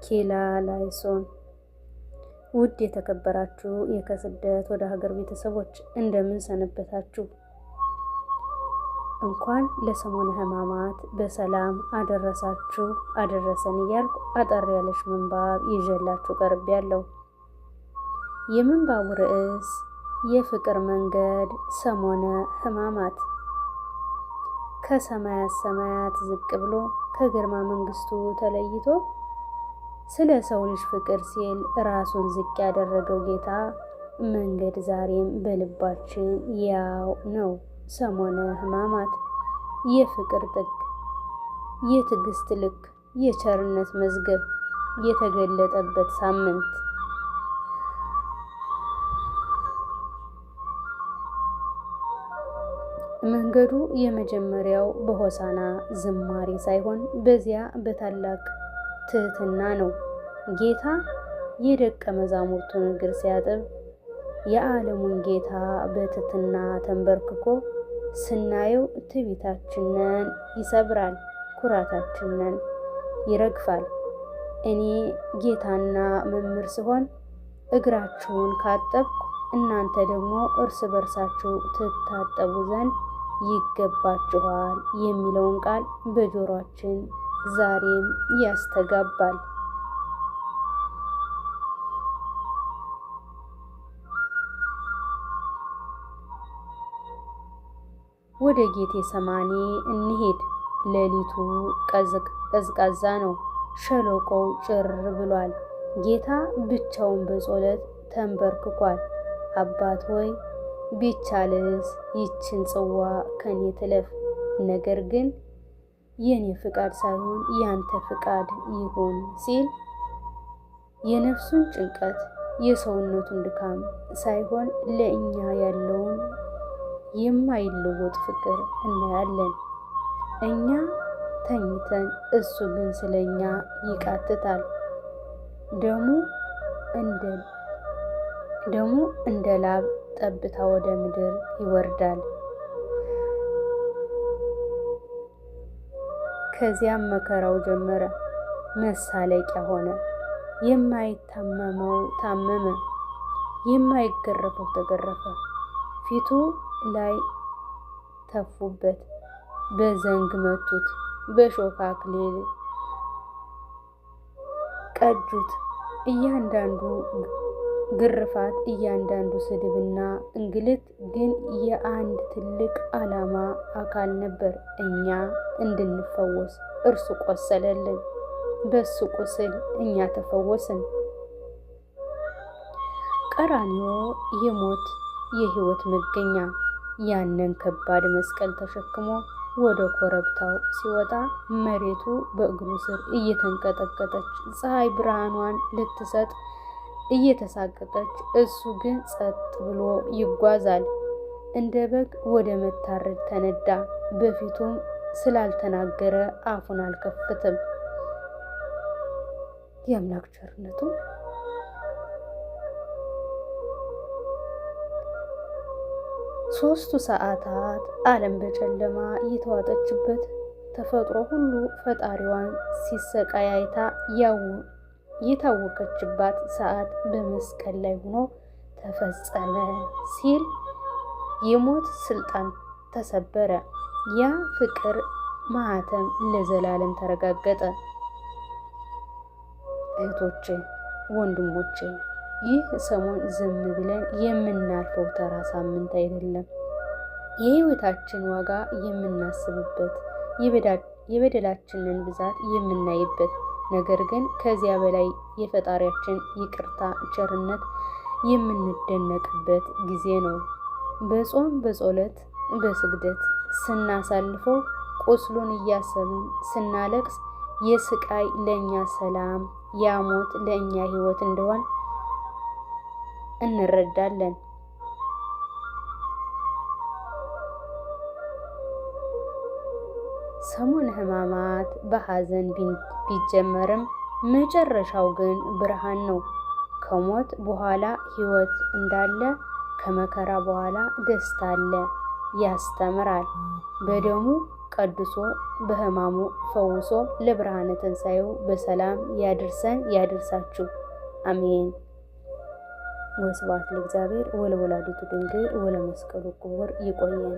ኪላላይሶን። ውድ የተከበራችሁ የከስደት ወደ ሀገር ቤተሰቦች እንደምን ሰነበታችሁ? እንኳን ለሰሙነ ሕማማት በሰላም አደረሳችሁ አደረሰን እያልኩ አጠር ያለች ምንባብ ይዤላችሁ ቀርቤያለሁ። የምንባቡ ርዕስ የፍቅር መንገድ ሰሙነ ሕማማት። ከሰማያት ሰማያት ዝቅ ብሎ ከግርማ መንግስቱ ተለይቶ ስለ ሰው ልጅ ፍቅር ሲል ራሱን ዝቅ ያደረገው ጌታ መንገድ ዛሬም በልባችን ያው ነው። ሰሙነ ሕማማት የፍቅር ጥግ፣ የትዕግስት ልክ፣ የቸርነት መዝገብ የተገለጠበት ሳምንት። መንገዱ የመጀመሪያው በሆሳና ዝማሬ ሳይሆን በዚያ በታላቅ ትህትና ነው። ጌታ የደቀ መዛሙርቱን እግር ሲያጥብ የዓለሙን ጌታ በትህትና ተንበርክኮ ስናየው ትዕቢታችንን ይሰብራል፣ ኩራታችንን ይረግፋል። እኔ ጌታና መምህር ስሆን እግራችሁን ካጠብኩ እናንተ ደግሞ እርስ በርሳችሁ ትታጠቡ ዘንድ ይገባችኋል የሚለውን ቃል በጆሮአችን ዛሬም ያስተጋባል። ወደ ጌቴ ሰማኒ እንሂድ። ሌሊቱ ቀዝቃዛ ነው። ሸለቆው ጭር ብሏል። ጌታ ብቻውን በጸሎት ተንበርክኳል። አባት ሆይ ቢቻልስ ይችን ጽዋ ከኔ ትለፍ፣ ነገር ግን የኔ ፍቃድ ሳይሆን ያንተ ፍቃድ ይሁን ሲል የነፍሱን ጭንቀት የሰውነቱን ድካም ሳይሆን ለእኛ ያለውን የማይለወጥ ፍቅር እናያለን። እኛ ተኝተን እሱ ግን ስለኛ ይቃትታል። ደሙ እንደ ላብ ጠብታ ወደ ምድር ይወርዳል። ከዚያም መከራው ጀመረ። መሳለቂያ ሆነ። የማይታመመው ታመመ፣ የማይገረፈው ተገረፈ። ፊቱ ላይ ተፉበት፣ በዘንግ መቱት፣ በሾህ አክሊል ቀጁት። እያንዳንዱ ግርፋት፣ እያንዳንዱ ስድብና እንግልት ግን የአንድ ትልቅ ዓላማ አካል ነበር። እኛ እንድንፈወስ እርሱ ቆሰለልን፣ በሱ ቁስል እኛ ተፈወስን። ቀራንዮ የሞት የሕይወት መገኛ። ያንን ከባድ መስቀል ተሸክሞ ወደ ኮረብታው ሲወጣ መሬቱ በእግሩ ስር እየተንቀጠቀጠች፣ ፀሐይ ብርሃኗን ልትሰጥ እየተሳቀቀች፣ እሱ ግን ጸጥ ብሎ ይጓዛል። እንደ በግ ወደ መታረድ ተነዳ። በፊቱም ስላልተናገረ አፉን አልከፈተም። የአምላክ ቸርነቱ ሶስቱ ሰዓታት ዓለም በጨለማ የተዋጠችበት፣ ተፈጥሮ ሁሉ ፈጣሪዋን ሲሰቃይ አይታ የታወከችባት ሰዓት በመስቀል ላይ ሆኖ ተፈጸመ ሲል የሞት ስልጣን ተሰበረ። ያ ፍቅር ማህተም ለዘላለም ተረጋገጠ። እህቶቼ፣ ወንድሞቼ፣ ይህ ሰሞን ዝም ብለን የምናልፈው ተራ ሳምንት አይደለም። የህይወታችን ዋጋ የምናስብበት፣ የበደላችንን ብዛት የምናይበት፣ ነገር ግን ከዚያ በላይ የፈጣሪያችን ይቅርታ ቸርነት የምንደነቅበት ጊዜ ነው። በጾም በጸሎት በስግደት ስናሳልፈው፣ ቁስሉን እያሰብን ስናለቅስ፣ የስቃይ ለእኛ ሰላም፣ ያሞት ለእኛ ህይወት እንደሆን እንረዳለን። ሰሙነ ሕማማት በሐዘን ቢጀመርም መጨረሻው ግን ብርሃን ነው። ከሞት በኋላ ህይወት እንዳለ፣ ከመከራ በኋላ ደስታ አለ ያስተምራል። በደሙ ቀድሶ በሕማሙ ፈውሶ ለብርሃነ ትንሣኤው በሰላም ያድርሰን ያድርሳችሁ። አሜን። ወስብሐት ለእግዚአብሔር ወለወላዲቱ ድንግል ወለመስቀሉ ክቡር። ይቆየን።